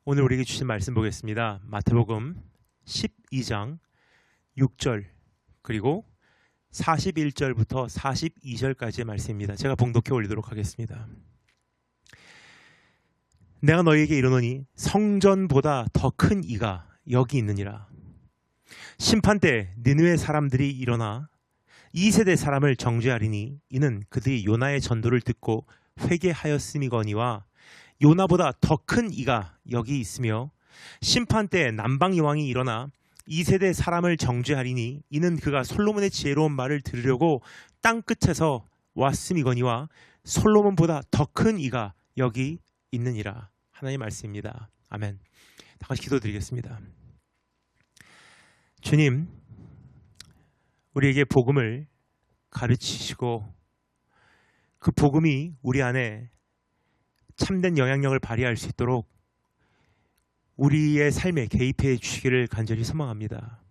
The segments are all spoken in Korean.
오늘 우리에게 주신 말씀 보겠습니다. 마태복음 12장 6절 그리고 41절부터 42절까지의 말씀입니다. 제가 봉독해 올리도록 하겠습니다. 내가 너희에게 이르노니 성전보다 더 큰 이가 여기 있느니라. 심판 때 느느웨 사람들이 일어나 이 세대 사람을 정죄하리니 이는 그들이 요나의 전도를 듣고 회개하였음이거니와 요나보다 더 큰 이가 여기 있으며 심판 때 남방 여왕이 일어나 이 세대 사람을 정죄하리니 이는 그가 솔로몬의 지혜로운 말을 들으려고 땅 끝에서 왔음이거니와 솔로몬보다 더 큰 이가 여기 있느니라. 하나님의 말씀입니다. 아멘. 다 같이 기도드리겠습니다. 주님, 우리에게 복음을 가르치시고 그 복음이 우리 안에 참된 영향력을 발휘할 수 있도록 우리의 삶에 개입해 주시기를 간절히 소망합니다.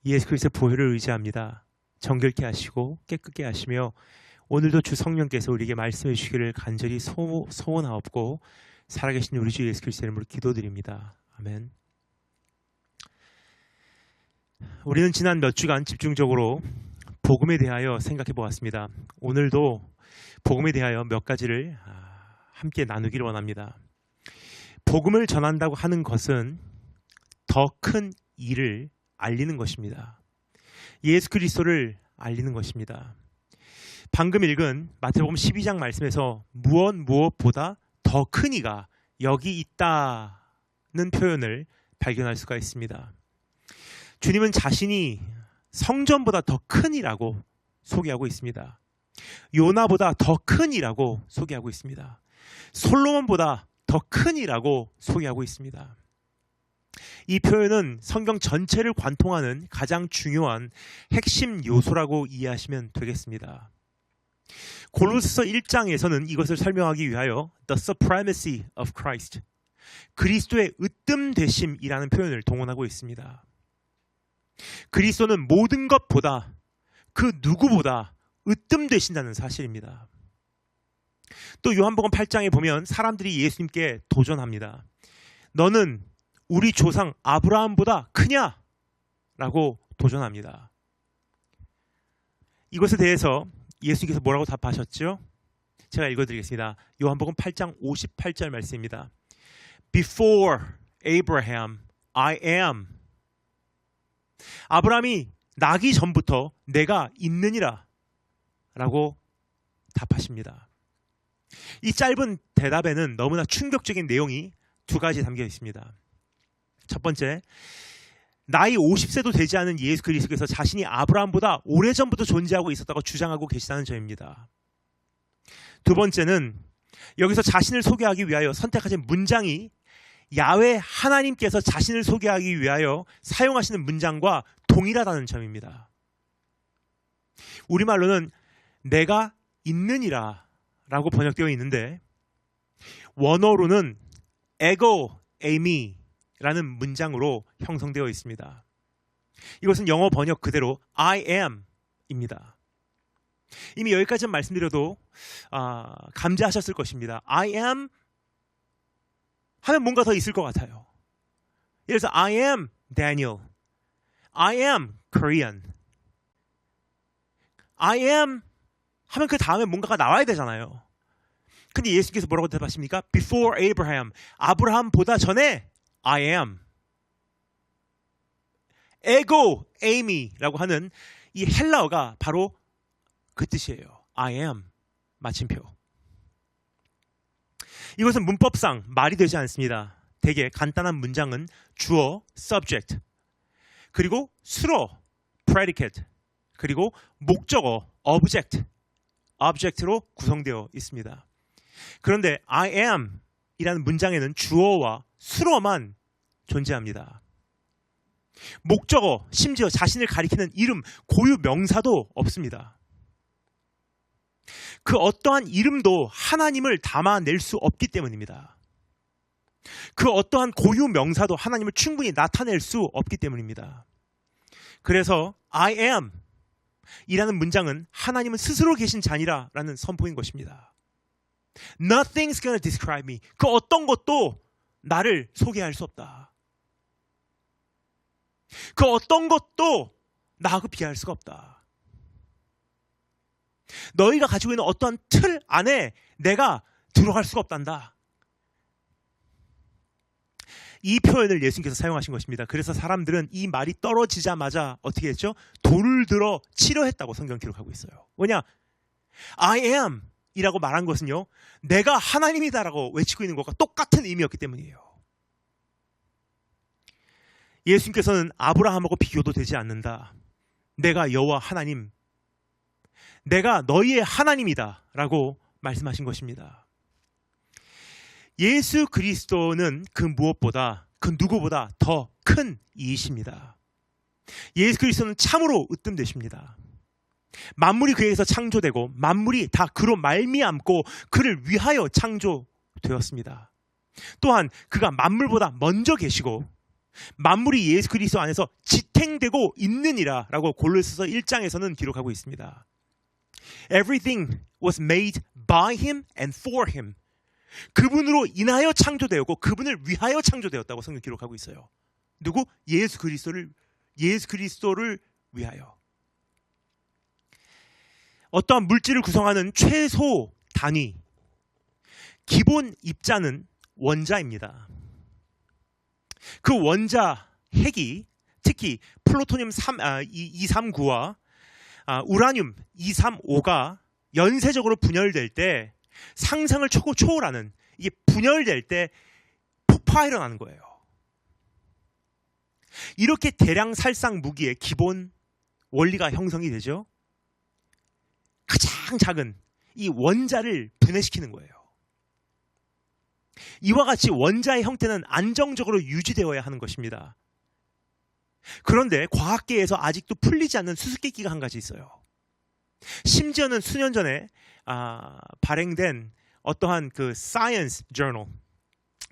예수 그리스도의 보혈을 의지합니다. 정결케 하시고 깨끗게 하시며 오늘도 주 성령께서 우리에게 말씀해 주시기를 간절히 소원하옵고 살아계신 우리 주 예수 그리스도의 이름으로 기도드립니다. 아멘. 우리는 지난 몇 주간 집중적으로 복음에 대하여 생각해 보았습니다. 오늘도 복음에 대하여 몇 가지를 함께 나누기를 원합니다. 복음을 전한다고 하는 것은 더 큰 일을 알리는 것입니다. 예수 그리스도를 알리는 것입니다. 방금 읽은 마태복음 12장 말씀에서 무엇보다 더 큰 이가 여기 있다는 표현을 발견할 수가 있습니다. 주님은 자신이 성전보다 더 큰 이라고 소개하고 있습니다. 요나보다 더 큰 이라고 소개하고 있습니다. 솔로몬보다 더 큰 이라고 소개하고 있습니다. 이 표현은 성경 전체를 관통하는 가장 중요한 핵심 요소라고 이해하시면 되겠습니다. 골로새서 1장에서는 이것을 설명하기 위하여 The Supremacy of Christ, 그리스도의 으뜸되심이라는 표현을 동원하고 있습니다. 그리스도는 모든 것보다 그 누구보다 으뜸되신다는 사실입니다. 또 요한복음 8장에 보면 사람들이 예수님께 도전합니다. 너는 우리 조상 아브라함보다 크냐? 라고 도전합니다. 이것에 대해서 예수님께서 뭐라고 답하셨죠? 제가 읽어드리겠습니다. 요한복음 8장 58절 말씀입니다. Before Abraham, I am. 아브라함이 나기 전부터 내가 있느니라 라고 답하십니다. 이 짧은 대답에는 너무나 충격적인 내용이 두 가지 담겨 있습니다. 첫 번째, 나이 50세도 되지 않은 예수 그리스도께서 자신이 아브라함보다 오래전부터 존재하고 있었다고 주장하고 계시다는 점입니다. 두 번째는 여기서 자신을 소개하기 위하여 선택하신 문장이 야훼 하나님께서 자신을 소개하기 위하여 사용하시는 문장과 동일하다는 점입니다. 우리말로는 내가 있느니라 라고 번역되어 있는데 원어로는 ego eimi 라는 문장으로 형성되어 있습니다. 이것은 영어 번역 그대로 I am 입니다. 이미 여기까지는 말씀드려도 감지하셨을 것입니다. I am 하면 뭔가 더 있을 것 같아요. 예를 들어서 I am Daniel, I am Korean, I am 하면 그 다음에 뭔가가 나와야 되잖아요. 근데 예수께서 뭐라고 대답하십니까? Before Abraham, 아브라함보다 전에 I am. ego eimi라고 하는 이 헬라어가 바로 그 뜻이에요. I am, 마침표. 이것은 문법상 말이 되지 않습니다. 되게 간단한 문장은 주어, subject, 그리고 수로, predicate, 그리고 목적어, object로 구성되어 있습니다. 그런데 I am 이라는 문장에는 주어와 수로만 존재합니다. 목적어, 심지어 자신을 가리키는 이름, 고유 명사도 없습니다. 그 어떠한 이름도 하나님을 담아낼 수 없기 때문입니다. 그 어떠한 고유 명사도 하나님을 충분히 나타낼 수 없기 때문입니다. 그래서 I am 이라는 문장은 하나님은 스스로 계신 자니라라는 선포인 것입니다. Nothing's gonna describe me. 그 어떤 것도 나를 소개할 수 없다. 그 어떤 것도 나하고 비할 수가 없다. 너희가 가지고 있는 어떠한 틀 안에 내가 들어갈 수가 없단다. 이 표현을 예수님께서 사용하신 것입니다. 그래서 사람들은 이 말이 떨어지자마자 어떻게 했죠? 돌을 들어 치려했다고 성경 기록하고 있어요. 뭐냐? I am 이라고 말한 것은요, 내가 하나님이다라고 외치고 있는 것과 똑같은 의미였기 때문이에요. 예수님께서는 아브라함하고 비교도 되지 않는다. 내가 여호와 하나님, 내가 너희의 하나님이다 라고 말씀하신 것입니다. 예수 그리스도는 그 무엇보다, 그 누구보다 더 큰 이이십니다. 예수 그리스도는 참으로 으뜸되십니다. 만물이 그에게서 창조되고 만물이 다 그로 말미암고 그를 위하여 창조되었습니다. 또한 그가 만물보다 먼저 계시고 만물이 예수 그리스도 안에서 지탱되고 있느니라 라고 골로새서 1장에서는 기록하고 있습니다. Everything was made by him and for him. 그분으로 인하여 창조되었고 그분을 위하여 창조되었다고 성경 기록하고 있어요. 누구? 예수 그리스도를 위하여. 어떠한 물질을 구성하는 최소 단위, 기본 입자는 원자입니다. 그 원자 핵이 특히 플루토늄 239와 우라늄 235가 연쇄적으로 분열될 때 상상을 초월하는, 이게 분열될 때 폭파가 일어나는 거예요. 이렇게 대량 살상 무기의 기본 원리가 형성이 되죠. 가장 작은 이 원자를 분해시키는 거예요. 이와 같이 원자의 형태는 안정적으로 유지되어야 하는 것입니다. 그런데 과학계에서 아직도 풀리지 않는 수수께끼가 한 가지 있어요. 심지어는 수년 전에 발행된 어떠한 그 사이언스 저널,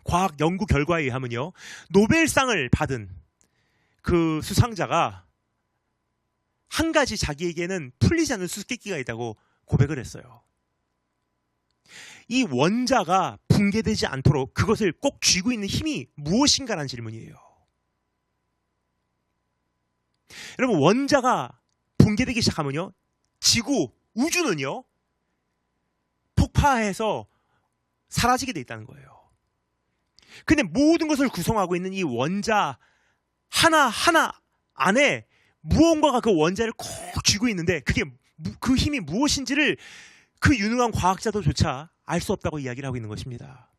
과학 연구 결과에 의하면요, 노벨상을 받은 그 수상자가 한 가지 자기에게는 풀리지 않는 수수께끼가 있다고 고백을 했어요. 이 원자가 붕괴되지 않도록 그것을 꼭 쥐고 있는 힘이 무엇인가라는 질문이에요. 여러분, 원자가 붕괴되기 시작하면요, 지구, 우주는요, 폭파해서 사라지게 돼 있다는 거예요. 근데 모든 것을 구성하고 있는 이 원자 하나하나 안에 무언가가 그 원자를 콕 쥐고 있는데 그게 그 힘이 무엇인지를 그 유능한 과학자도조차 알 수 없다고 이야기를 하고 있는 것입니다.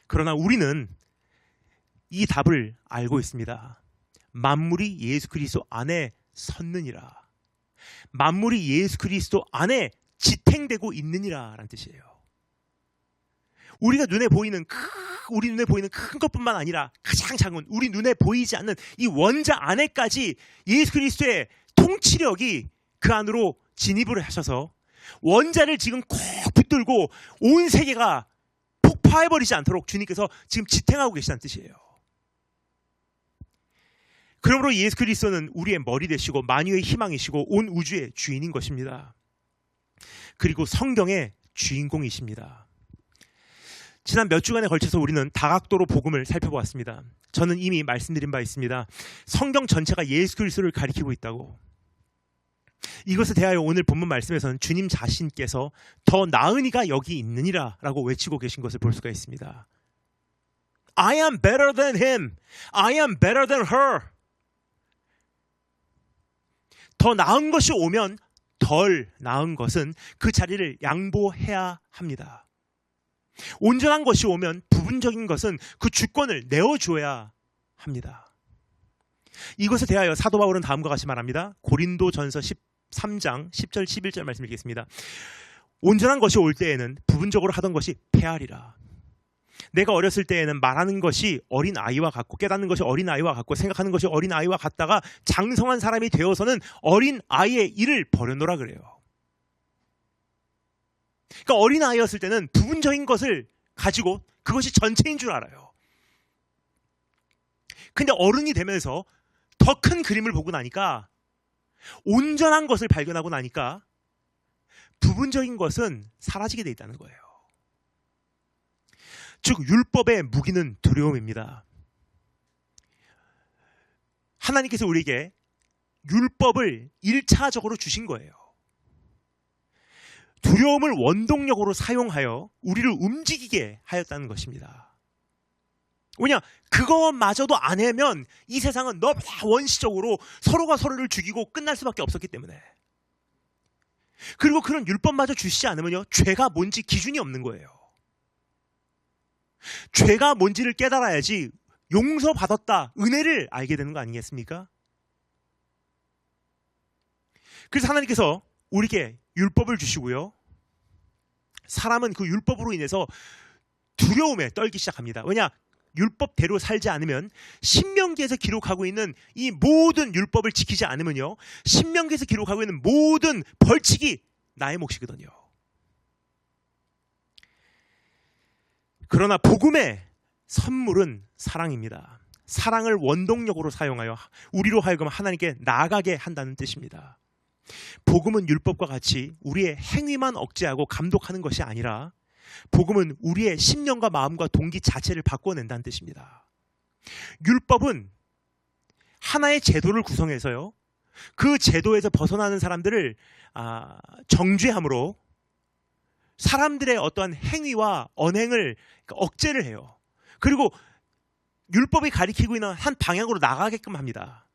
그러나 우리는 이 답을 알고 있습니다. 만물이 예수 그리스도 안에 섰느니라. 만물이 예수 그리스도 안에 지탱되고 있느니라 라는 뜻이에요. 우리 눈에 보이는 큰 것뿐만 아니라 가장 작은, 우리 눈에 보이지 않는 이 원자 안에까지 예수 그리스도의 통치력이 그 안으로 진입을 하셔서 원자를 지금 콕 붙들고 온 세계가 폭파해버리지 않도록 주님께서 지금 지탱하고 계시다는 뜻이에요. 그러므로 예수 그리스도는 우리의 머리 되시고 만유의 희망이시고 온 우주의 주인인 것입니다. 그리고 성경의 주인공이십니다. 지난 몇 주간에 걸쳐서 우리는 다각도로 복음을 살펴보았습니다. 저는 이미 말씀드린 바 있습니다. 성경 전체가 예수 그리스도를 가리키고 있다고. 이것에 대하여 오늘 본문 말씀에서는 주님 자신께서 더 나은 이가 여기 있느니라 라고 외치고 계신 것을 볼 수가 있습니다. I am better than him. I am better than her. 더 나은 것이 오면 덜 나은 것은 그 자리를 양보해야 합니다. 온전한 것이 오면 부분적인 것은 그 주권을 내어줘야 합니다. 이것에 대하여 사도 바울은 다음과 같이 말합니다. 고린도전서 13장 10절 11절 말씀 읽겠습니다. 온전한 것이 올 때에는 부분적으로 하던 것이 패하리라. 내가 어렸을 때에는 말하는 것이 어린아이와 같고 깨닫는 것이 어린아이와 같고 생각하는 것이 어린아이와 같다가 장성한 사람이 되어서는 어린아이의 일을 버려놓으라 그래요. 그러니까 어린아이였을 때는 부분적인 것을 가지고 그것이 전체인 줄 알아요. 근데 어른이 되면서 더 큰 그림을 보고 나니까, 온전한 것을 발견하고 나니까 부분적인 것은 사라지게 돼 있다는 거예요. 즉 율법의 무기는 두려움입니다. 하나님께서 우리에게 율법을 1차적으로 주신 거예요. 두려움을 원동력으로 사용하여 우리를 움직이게 하였다는 것입니다. 왜냐? 그것마저도 안 하면 이 세상은 너무나 원시적으로 서로가 서로를 죽이고 끝날 수밖에 없었기 때문에. 그리고 그런 율법마저 주시지 않으면요, 죄가 뭔지 기준이 없는 거예요. 죄가 뭔지를 깨달아야지 용서받았다, 은혜를 알게 되는 거 아니겠습니까? 그래서 하나님께서 우리에게 율법을 주시고요, 사람은 그 율법으로 인해서 두려움에 떨기 시작합니다. 왜냐? 율법대로 살지 않으면, 신명기에서 기록하고 있는 이 모든 율법을 지키지 않으면요, 신명기에서 기록하고 있는 모든 벌칙이 나의 몫이거든요. 그러나 복음의 선물은 사랑입니다. 사랑을 원동력으로 사용하여 우리로 하여금 하나님께 나아가게 한다는 뜻입니다. 복음은 율법과 같이 우리의 행위만 억제하고 감독하는 것이 아니라, 복음은 우리의 심령과 마음과 동기 자체를 바꿔낸다는 뜻입니다. 율법은 하나의 제도를 구성해서요, 그 제도에서 벗어나는 사람들을 정죄함으로 사람들의 어떠한 행위와 언행을 억제를 해요. 그리고 율법이 가리키고 있는 한 방향으로 나가게끔 합니다.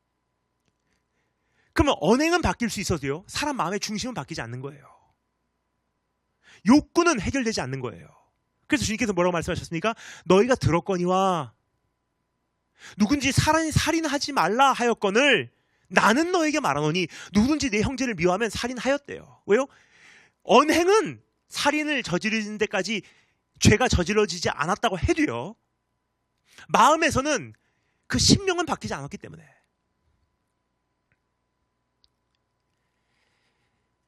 그러면 언행은 바뀔 수 있어도요, 사람 마음의 중심은 바뀌지 않는 거예요. 욕구는 해결되지 않는 거예요. 그래서 주님께서 뭐라고 말씀하셨습니까? 너희가 들었거니와 누군지 살인하지 말라 하였거늘 나는 너에게 말하노니 누구든지 내 형제를 미워하면 살인하였대요. 왜요? 언행은 살인을 저지르는 데까지 죄가 저질러지지 않았다고 해도요, 마음에서는 그 심령은 바뀌지 않았기 때문에.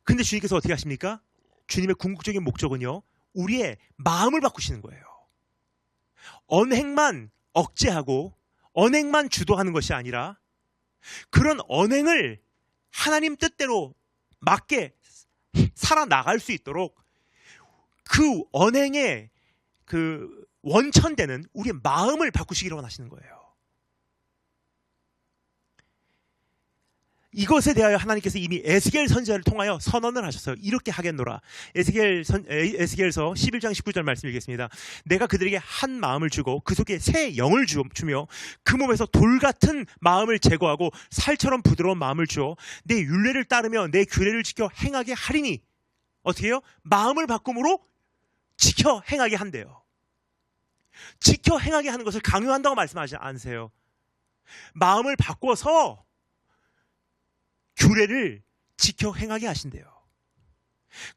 근데 주님께서 어떻게 하십니까? 주님의 궁극적인 목적은요, 우리의 마음을 바꾸시는 거예요. 언행만 억제하고 언행만 주도하는 것이 아니라, 그런 언행을 하나님 뜻대로 맞게 살아나갈 수 있도록 그 언행의 그 원천되는 우리의 마음을 바꾸시기를 원하시는 거예요. 이것에 대하여 하나님께서 이미 에스겔 선지자를 통하여 선언을 하셨어요. 이렇게 하겠노라. 에스겔서 11장 19절 말씀 읽겠습니다. 내가 그들에게 한 마음을 주고 그 속에 새 영을 주며 그 몸에서 돌 같은 마음을 제거하고 살처럼 부드러운 마음을 주어 내 율례를 따르며 내 규례를 지켜 행하게 하리니. 어떻게 해요? 마음을 바꿈으로 지켜 행하게 한대요. 지켜 행하게 하는 것을 강요한다고 말씀하지 않으세요. 마음을 바꿔서 규례를 지켜 행하게 하신대요.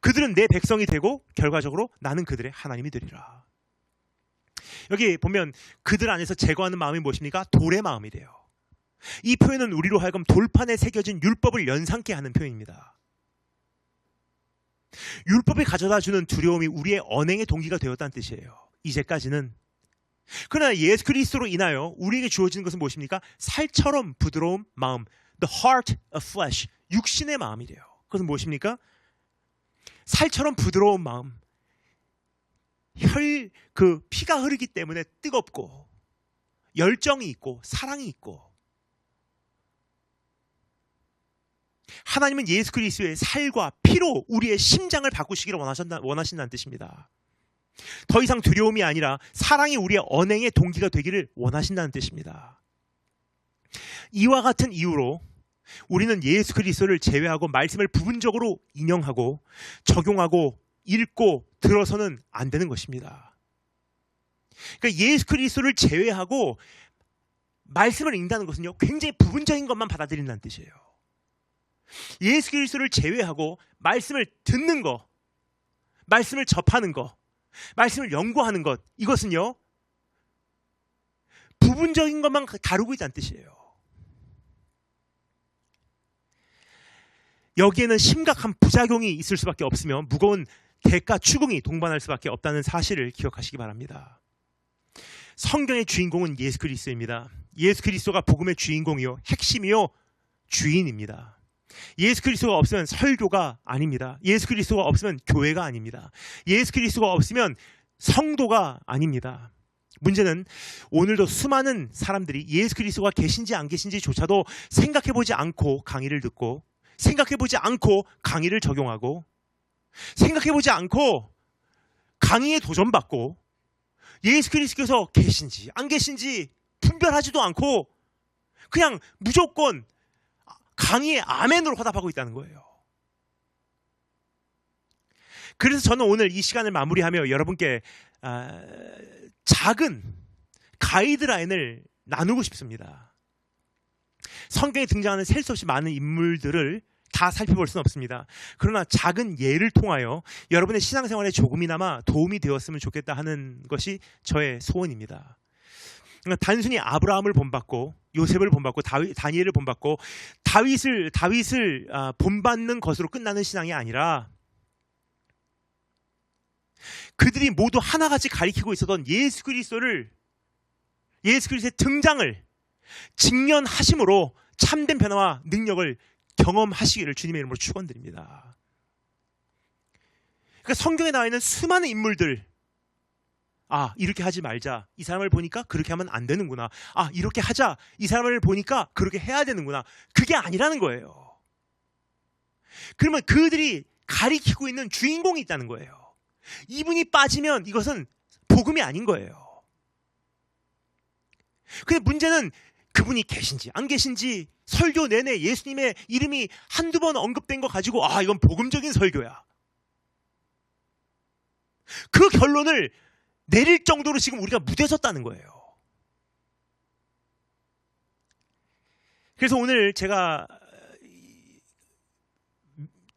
그들은 내 백성이 되고 결과적으로 나는 그들의 하나님이 되리라. 여기 보면 그들 안에서 제거하는 마음이 무엇입니까? 돌의 마음이래요. 이 표현은 우리로 하여금 돌판에 새겨진 율법을 연상케 하는 표현입니다. 율법이 가져다주는 두려움이 우리의 언행의 동기가 되었다는 뜻이에요. 이제까지는. 그러나 예수 그리스도로 인하여 우리에게 주어지는 것은 무엇입니까? 살처럼 부드러운 마음, the heart of flesh, 육신의 마음이래요. 그것은 무엇입니까? 살처럼 부드러운 마음, 그 피가 흐르기 때문에 뜨겁고 열정이 있고 사랑이 있고, 하나님은 예수 그리스도의 살과 피로 우리의 심장을 바꾸시기를 원하신다는 뜻입니다. 더 이상 두려움이 아니라 사랑이 우리의 언행의 동기가 되기를 원하신다는 뜻입니다. 이와 같은 이유로 우리는 예수 그리스도를 제외하고 말씀을 부분적으로 인용하고 적용하고 읽고 들어서는 안 되는 것입니다. 그러니까 예수 그리스도를 제외하고 말씀을 읽는다는 것은요, 굉장히 부분적인 것만 받아들인다는 뜻이에요. 예수 그리스도를 제외하고 말씀을 듣는 것, 말씀을 접하는 것, 말씀을 연구하는 것, 이것은요, 부분적인 것만 다루고 있다는 뜻이에요. 여기에는 심각한 부작용이 있을 수밖에 없으며 무거운 대가 추궁이 동반할 수밖에 없다는 사실을 기억하시기 바랍니다. 성경의 주인공은 예수 그리스도입니다. 예수 그리스도가 복음의 주인공이요, 핵심이요, 주인입니다. 예수 그리스도가 없으면 설교가 아닙니다. 예수 그리스도가 없으면 교회가 아닙니다. 예수 그리스도가 없으면 성도가 아닙니다. 문제는 오늘도 수많은 사람들이 예수 그리스도가 계신지 안 계신지조차도 생각해보지 않고 강의를 듣고, 생각해보지 않고 강의를 적용하고, 생각해보지 않고 강의에 도전받고, 예수 그리스도께서 계신지 안 계신지 분별하지도 않고 그냥 무조건 강의에 아멘으로 화답하고 있다는 거예요. 그래서 저는 오늘 이 시간을 마무리하며 여러분께 작은 가이드라인을 나누고 싶습니다. 성경에 등장하는 셀 수 없이 많은 인물들을 다 살펴볼 수는 없습니다. 그러나 작은 예를 통하여 여러분의 신앙생활에 조금이나마 도움이 되었으면 좋겠다 하는 것이 저의 소원입니다. 그러니까 단순히 아브라함을 본받고 요셉을 본받고 다니엘을 본받고 다윗을 본받는 것으로 끝나는 신앙이 아니라 그들이 모두 하나같이 가리키고 있었던 예수 그리스도의 등장을 직면하심으로 참된 변화와 능력을 경험하시기를 주님의 이름으로 축원드립니다. 그러니까 성경에 나와 있는 수많은 인물들, 이렇게 하지 말자, 이 사람을 보니까 그렇게 하면 안 되는구나, 이렇게 하자, 이 사람을 보니까 그렇게 해야 되는구나, 그게 아니라는 거예요. 그러면 그들이 가리키고 있는 주인공이 있다는 거예요. 이분이 빠지면 이것은 복음이 아닌 거예요. 근데 문제는 그분이 계신지 안 계신지 설교 내내 예수님의 이름이 한두 번 언급된 거 가지고 이건 복음적인 설교야, 그 결론을 내릴 정도로 지금 우리가 무뎌졌다는 거예요. 그래서 오늘 제가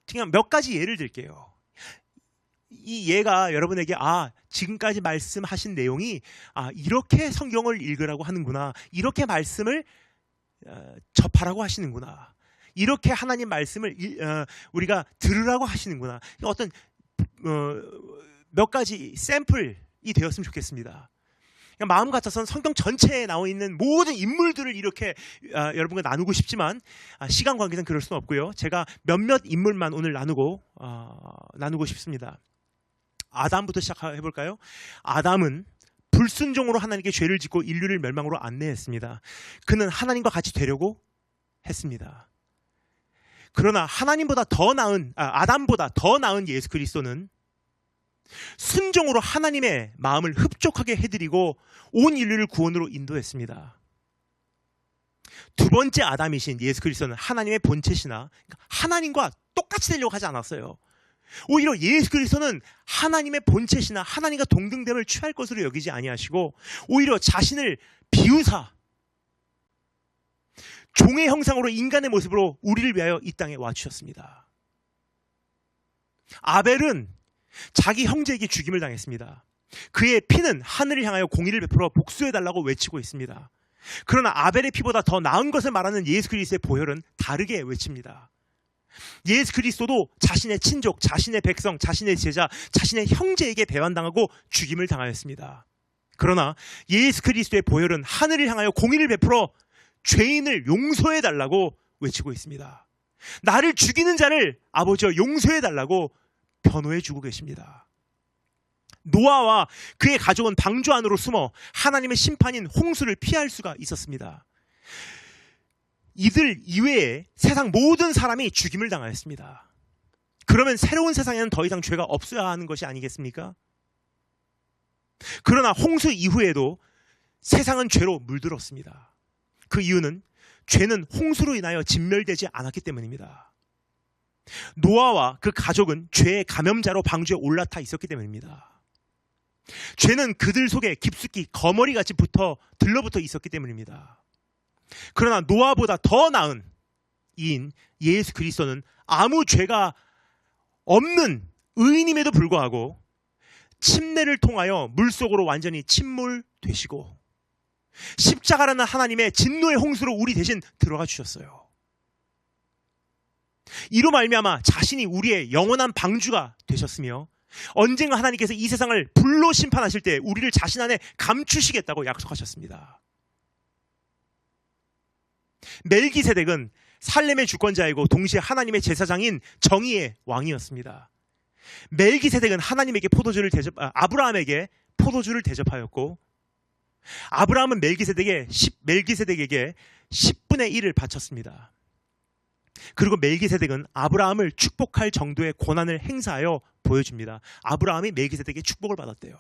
그냥 몇 가지 예를 들게요. 이 예가 여러분에게 지금까지 말씀하신 내용이 이렇게 성경을 읽으라고 하는구나, 이렇게 말씀을 접하라고 하시는구나, 이렇게 하나님 말씀을 우리가 들으라고 하시는구나, 어떤 몇 가지 샘플이 되었으면 좋겠습니다. 마음 같아서는 성경 전체에 나와 있는 모든 인물들을 이렇게 여러분과 나누고 싶지만 시간 관계상 그럴 수는 없고요. 제가 몇몇 인물만 오늘 나누고 싶습니다. 아담부터 시작해볼까요? 아담은 불순종으로 하나님께 죄를 짓고 인류를 멸망으로 안내했습니다. 그는 하나님과 같이 되려고 했습니다. 그러나 아담보다 더 나은 예수 그리스도는 순종으로 하나님의 마음을 흡족하게 해드리고 온 인류를 구원으로 인도했습니다. 두 번째 아담이신 예수 그리스도는 하나님의 본체시나 하나님과 똑같이 되려고 하지 않았어요. 오히려 예수 그리스도는 하나님의 본체시나 하나님과 동등됨을 취할 것으로 여기지 아니하시고 오히려 자신을 비우사 종의 형상으로 인간의 모습으로 우리를 위하여 이 땅에 와주셨습니다. 아벨은 자기 형제에게 죽임을 당했습니다. 그의 피는 하늘을 향하여 공의를 베풀어 복수해달라고 외치고 있습니다. 그러나 아벨의 피보다 더 나은 것을 말하는 예수 그리스도의 보혈은 다르게 외칩니다. 예수 그리스도도 자신의 친족, 자신의 백성, 자신의 제자, 자신의 형제에게 배반당하고 죽임을 당하였습니다. 그러나 예수 그리스도의 보혈은 하늘을 향하여 공의를 베풀어 죄인을 용서해달라고 외치고 있습니다. 나를 죽이는 자를 아버지여 용서해달라고 변호해주고 계십니다. 노아와 그의 가족은 방주 안으로 숨어 하나님의 심판인 홍수를 피할 수가 있었습니다. 이들 이외에 세상 모든 사람이 죽임을 당하였습니다. 그러면 새로운 세상에는 더 이상 죄가 없어야 하는 것이 아니겠습니까? 그러나 홍수 이후에도 세상은 죄로 물들었습니다. 그 이유는 죄는 홍수로 인하여 진멸되지 않았기 때문입니다. 노아와 그 가족은 죄의 감염자로 방주에 올라타 있었기 때문입니다. 죄는 그들 속에 깊숙이 거머리같이 들러붙어 있었기 때문입니다. 그러나 노아보다 더 나은 이인 예수 그리스도는 아무 죄가 없는 의인임에도 불구하고 침례를 통하여 물속으로 완전히 침몰되시고 십자가라는 하나님의 진노의 홍수로 우리 대신 들어가 주셨어요. 이로 말미암아 자신이 우리의 영원한 방주가 되셨으며 언젠가 하나님께서 이 세상을 불로 심판하실 때 우리를 자신 안에 감추시겠다고 약속하셨습니다. 멜기세덱은 살렘의 주권자이고 동시에 하나님의 제사장인 정의의 왕이었습니다. 멜기세덱은 아브라함에게 포도주를 대접하였고, 아브라함은 멜기세덱에게 10분의 1을 바쳤습니다. 그리고 멜기세덱은 아브라함을 축복할 정도의 권한을 행사하여 보여줍니다. 아브라함이 멜기세덱의 축복을 받았대요.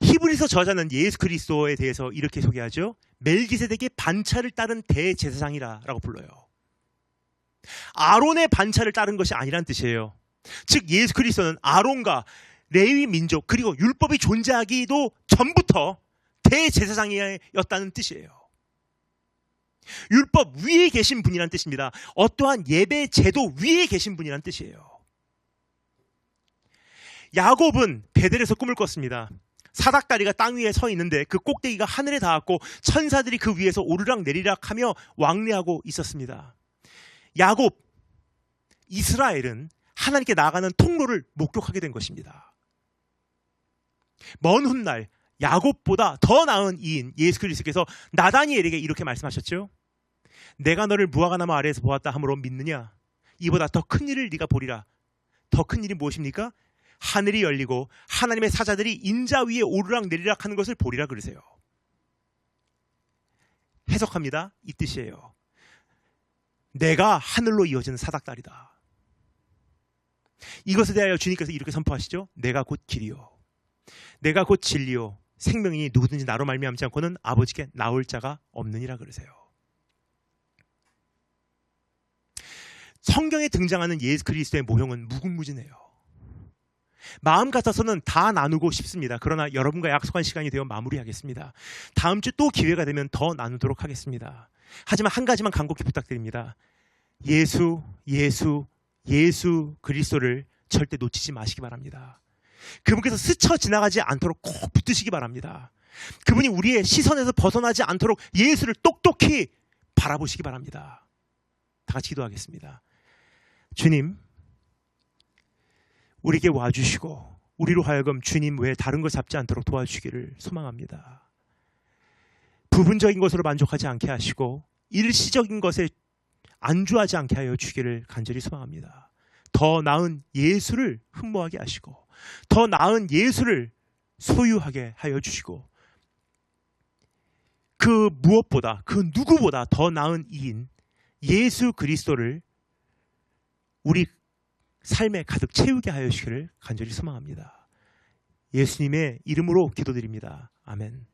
히브리서 저자는 예수 그리스도에 대해서 이렇게 소개하죠. 멜기세덱의 반차를 따른 대제사장이라고 불러요. 아론의 반차를 따른 것이 아니란 뜻이에요. 즉 예수 그리스도는 아론과 레위 민족 그리고 율법이 존재하기도 전부터 대제사장이었다는 뜻이에요. 율법 위에 계신 분이란 뜻입니다. 어떠한 예배 제도 위에 계신 분이란 뜻이에요. 야곱은 베델에서 꿈을 꿨습니다. 사닥다리가 땅 위에 서 있는데 그 꼭대기가 하늘에 닿았고 천사들이 그 위에서 오르락 내리락 하며 왕래하고 있었습니다. 야곱, 이스라엘은 하나님께 나아가는 통로를 목격하게 된 것입니다. 먼 훗날 야곱보다 더 나은 이인 예수 그리스도께서 나다니엘에게 이렇게 말씀하셨죠. 내가 너를 무화과나무 아래에서 보았다 함으로 믿느냐? 이보다 더 큰 일을 네가 보리라. 더 큰 일이 무엇입니까? 하늘이 열리고 하나님의 사자들이 인자 위에 오르락 내리락 하는 것을 보리라 그러세요. 해석합니다. 이 뜻이에요. 내가 하늘로 이어지는 사닥다리다. 이것에 대하여 주님께서 이렇게 선포하시죠. 내가 곧 길이요, 내가 곧 진리요, 생명이니 누구든지 나로 말미암지 않고는 아버지께 나올 자가 없느니라 그러세요. 성경에 등장하는 예수 그리스도의 모형은 무궁무진해요. 마음 같아서는 다 나누고 싶습니다. 그러나 여러분과 약속한 시간이 되어 마무리하겠습니다. 다음 주 또 기회가 되면 더 나누도록 하겠습니다. 하지만 한 가지만 간곡히 부탁드립니다. 예수 그리스도를 절대 놓치지 마시기 바랍니다. 그분께서 스쳐 지나가지 않도록 꼭 붙드시기 바랍니다. 그분이 우리의 시선에서 벗어나지 않도록 예수를 똑똑히 바라보시기 바랍니다. 다 같이 기도하겠습니다. 주님, 우리에게 와주시고 우리로 하여금 주님 외에 다른 걸 잡지 않도록 도와주시기를 소망합니다. 부분적인 것으로 만족하지 않게 하시고 일시적인 것에 안주하지 않게 하여 주기를 간절히 소망합니다. 더 나은 예수를 흠모하게 하시고 더 나은 예수를 소유하게 하여 주시고 그 무엇보다 그 누구보다 더 나은 이인 예수 그리스도를 우리 삶에 가득 채우게 하여 주시기를 간절히 소망합니다. 예수님의 이름으로 기도드립니다. 아멘.